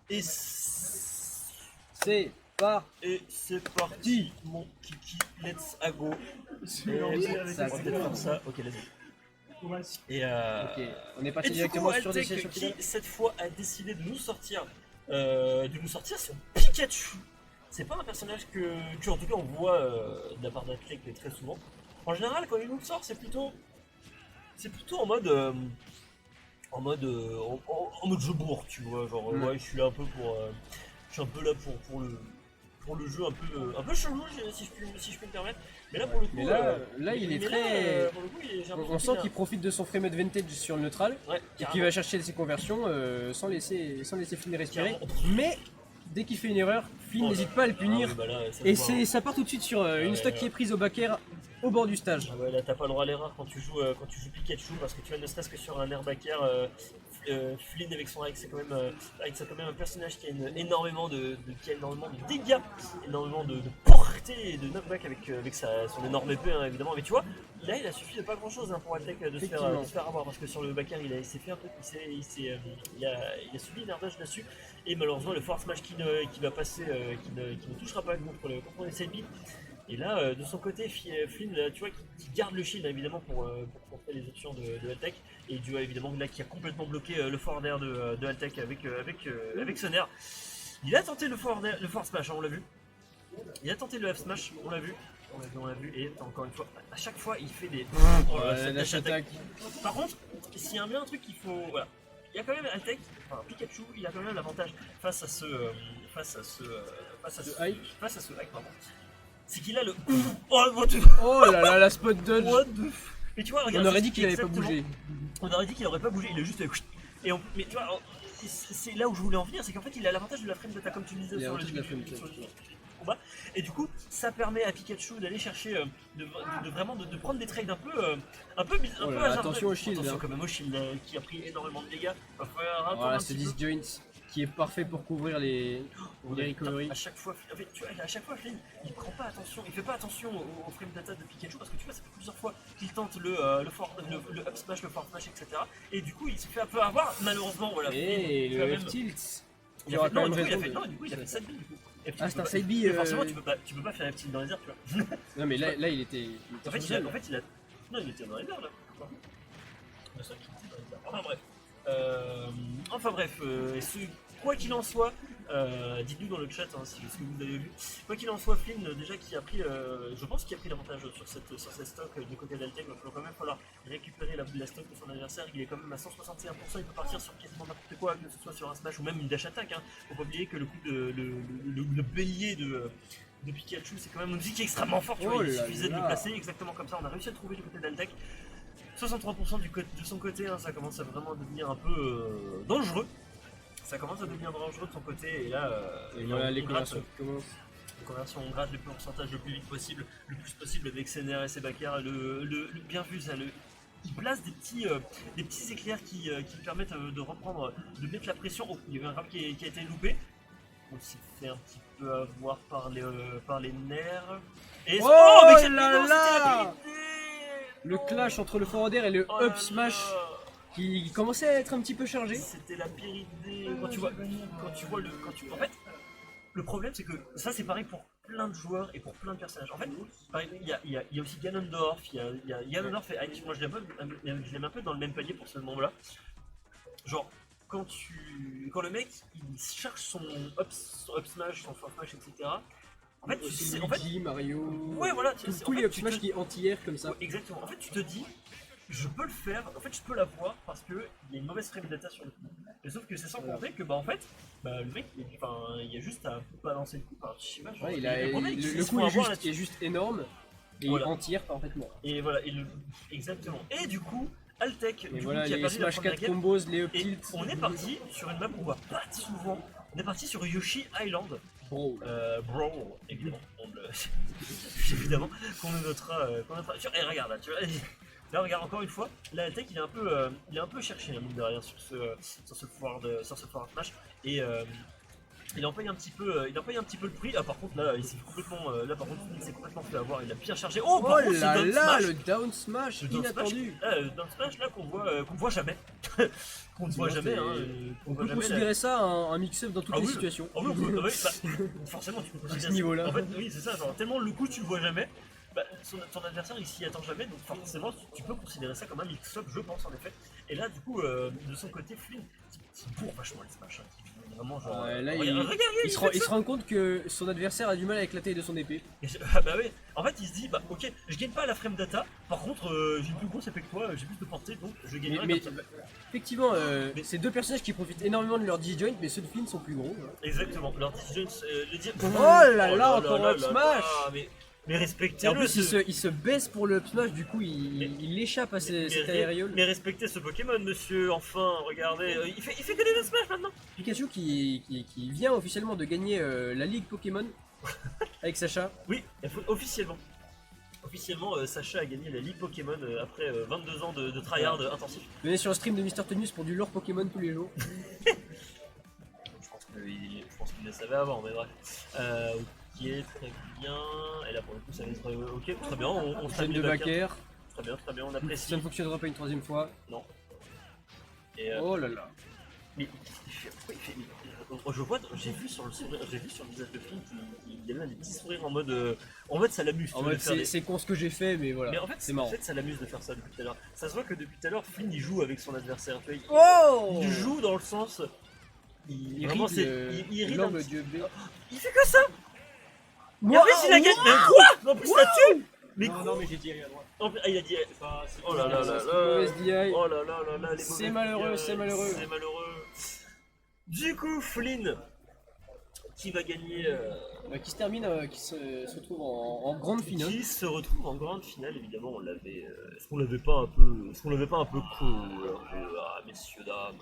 Et C'est pas. Et c'est parti, mon kiki, let's go. C'est Et mélangé on avec va ça, peut-être faire ça, ok, let's go. Et, Ok, on est parti et du directement coup, sur des Altec sessions qui finales. cette fois a décidé de nous sortir son Pikachu. C'est pas un personnage que en tout cas on voit de la part d'Altec très souvent. En général, quand il nous le sort, c'est plutôt en mode jeu bourre, tu vois, genre Mm. ouais, je suis là un peu je suis un peu là pour le jeu un peu chelou, si je puis me permettre. Mais là pour le coup, Mais là, il est mais très. pour le coup, j'ai On l'impression sent qu'il qu'il profite de son framerate vintage sur le neutral ouais, et qu'il carrément. va chercher ses conversions sans laisser Flynn respirer. Carrément. Mais dès qu'il fait une erreur, Flynn Oh, n'hésite pas à le ah punir. oui, bah là, ça se Et voit, hein. ça part tout de suite sur une Ouais, stock qui est prise au back air au bord du stage. Ah ouais, là t'as pas le droit à l'erreur quand tu joues Pikachu parce que tu vois ne serait-ce que sur un airbacker, Flynn avec son c'est quand même un personnage qui a qui a énormément de dégâts, énormément de portée et de knockback avec son énorme épée, hein, évidemment. Mais tu vois, là il a suffi de pas grand chose pour Altec de se faire avoir parce que sur le backer il s'est fait un peu, il a subi une ardage là-dessus et malheureusement le force smash qui va passer, qui ne touchera pas contre les SLB. Et là, de son côté, Flynn, tu vois, qui garde le shield évidemment pour contrer les options de Altec. Et tu vois évidemment là qui a complètement bloqué le fort d'air de Altec avec son air. Il a tenté le fort smash, hein, on l'a vu. Il a tenté le F smash, on l'a vu. On l'a vu, et encore une fois, à chaque fois il fait des. Oh là là, cette Dash attack. Par contre, s'il y a bien un truc qu'il faut. Voilà. Il y a quand même Altec, enfin Pikachu, il a quand même l'avantage face à ce. Face à ce. Face à ce. hype. Face à ce hype, pardon. C'est qu'il a le. Oh, what the. Oh là là, la spot dodge. What the. Mais tu vois, regarde. On aurait c'est dit qu'il avait pas exactement- bougé. On aurait dit qu'il aurait pas bougé, il a juste. Mais tu vois, c'est là où je voulais en venir, c'est qu'en fait il a l'avantage de la frame d'attaque comme tu le disais Il a sur le l'avantage de la début frame sur le combat. Et du coup, ça permet à Pikachu d'aller chercher, vraiment de prendre des trades un peu Oh là là, hasardeux. attention au shield, Attention hein. quand même au shield qui a pris énormément de dégâts. Va falloir attendre Voilà, un ce petit peu. disjoint qui est parfait pour couvrir les recovery. À chaque fois, en fait, tu vois, à chaque fois, Flynn, il prend pas attention, il fait pas attention au frame d'attaque de Pikachu parce que tu vois, ça fait plusieurs fois qu'il tente le up smash, le forward smash, etc. Et du coup, il se fait un peu avoir. Malheureusement, voilà. Et Flynn, le quand même, F tilt. il Il y a aura fait, quand non, même du coup, raison. du coup, il a fait 7 billes du coup. Ah, c'est un side B. Mais forcément, tu peux pas faire un petit dans les airs, tu vois. Non, mais là il était. En fait, sur le sol. non, il était dans les airs là. Le seul qui était dans les airs. Enfin bref, quoi qu'il en soit, dites-nous dans le chat ce que vous avez vu. Quoi qu'il en soit, Flynn, déjà qui a pris, je pense qu'il a pris l'avantage sur cette stock du côté d'Altec. Il va quand même falloir récupérer la stock de son adversaire. Il est quand même à 161%, il peut partir sur quasiment n'importe quoi, que ce soit sur un smash ou même une dash attack. Hein. Faut pas oublier que le coup le bélier de Pikachu, c'est quand même une musique qui est extrêmement forte. Tu vois, il suffisait de le placer exactement comme ça. On a réussi à le trouver du côté d'Altec. 63% de son côté, hein, ça commence à vraiment devenir un peu dangereux. Ça commence à devenir dangereux de son côté, et là, Et voilà les on gratte, conversions qui commencent. les conversions, on gratte le pourcentage le plus vite possible, le plus possible avec ses nerfs et ses backers. Bien vu, ça, il place des petits éclairs qui permettent de reprendre, de mettre la pression. Oh, il y avait un grab qui a été loupé. On s'est fait un petit peu avoir par les nerfs. Et Oh mais quel là bidon, c'était la là vérité. Le Non. clash entre le forward air et le Oh là up smash là. qui commençait à être un petit peu chargé. C'était la pire idée. Quand tu vois en fait, le problème c'est que ça c'est pareil pour plein de joueurs et pour plein de personnages. En fait, pareil, il y a aussi Ganondorf, il y a Ganondorf et Ike. Moi je l'aime un peu dans le même palier pour ce moment-là. Genre quand le mec il cherche son up smash, son forward smash, etc. En fait, tu sais, Luigi, Mario. ouais voilà, Tous les up smash qui anti-air comme ça. ouais, exactement. En fait, tu te dis, je peux le faire, en fait, je peux l'avoir parce qu'il y a une mauvaise frame data sur le coup. Mais sauf que c'est sans compter que, en fait, le mec, il y a juste à balancer le coup. Enfin, je sais pas, genre, Ouais, le le coup est juste énorme et Voilà. il anti-air parfaitement. Et voilà, exactement. Et du coup, Altec, Et du voilà coup, qui a les perdu la smash première 4 game. combos, les up Et tilt. on est parti sur une map qu'on voit pas souvent. On est parti sur Yoshi Island. Bro. Brawl, évidemment. Évidemment, qu'on notera. Et regarde là, tu vois. Là, regarde encore une fois. Là, Altec, il est un peu cherché, la mine de rien, sur ce forward smash. Et Il en paye un petit peu, le prix. Ah, par contre, là, il s'est complètement, il s'est complètement fait avoir. Il a bien chargé. Oh, Oh par contre, là ce down là, smash, le down smash le down smash, inattendu. le down smash là qu'on voit jamais, qu'on ne voit jamais. Hein, qu'on On voit peut jamais, considérer ça un mix-up dans toutes Ah les oui. situations. Ah oui, forcément, tu peux considérer ce niveau-là. En fait, oui, c'est ça. Genre, tellement le coup, tu le vois jamais. Ton adversaire il s'y attend jamais, donc forcément tu peux considérer ça comme un mix-up, je pense en effet. Et là, du coup, de son côté, Flynn, il bourre vachement les smash. Hein, vraiment, genre. Là, regarde, il se rend compte que son adversaire a du mal avec la taille de son épée. Ah bah oui, en fait il se dit bah ok, je gagne pas à la frame data, par contre j'ai une plus grosse épée que toi, j'ai plus de portée, donc je gagnerai Mais comme ça. effectivement, c'est deux personnages qui profitent énormément de leur disjoint, mais ceux de Flynn sont plus gros. Exactement, leur decision, Oh là là, encore un smash. Mais Et en respectez-le plus, il se baisse pour le smash, du coup, il échappe à cette aériole. mais respectez ce Pokémon, monsieur, enfin, regardez, il fait que des smash maintenant. Pikachu qui vient officiellement de gagner la Ligue Pokémon avec Sacha. Oui, officiellement. Officiellement, Sacha a gagné la Ligue Pokémon après 22 ans de tryhard intensif. Venez sur le stream de Mister Tenius pour du lore Pokémon tous les jours. Je pense qu'il le savait avant, mais bref. Ok, très bien. Et là pour le coup ça va être ok, très bien, on Chaîne s'amène de backer. Très bien, on Ça apprécie. ne fonctionnera pas une troisième fois. Non. Et Oh là là. mais pourquoi il fait. J'ai vu sur le visage de Flynn qu'il y avait un petit sourire en mode ça l'amuse. En mode, c'est con ce que j'ai fait, mais voilà. Mais en fait, c'est marrant. ça l'amuse de faire ça depuis tout à l'heure. Ça se voit que depuis tout à l'heure, Flynn il joue avec son adversaire. Tu vois, Oh, il joue dans le sens. il vraiment, rit il rit l'angle d'un petit- du B. Il fait que ça. Et en plus, il a gagné. Mais quoi? En plus, ça tue. Mais Non, non, mais j'ai tiré à droite. il a dit. Oh là là là C'est là. mauvaise DI. Oh là là là là. Les C'est mauvais malheureux, DI, c'est malheureux. C'est malheureux. Du coup, Flynn qui va gagner. Qui se termine, qui se retrouve en grande finale. Qui se retrouve en grande finale, évidemment. On l'avait. Est-ce qu'on l'avait pas un peu. Est-ce qu'on l'avait pas un peu cool? Ah, messieurs, dames.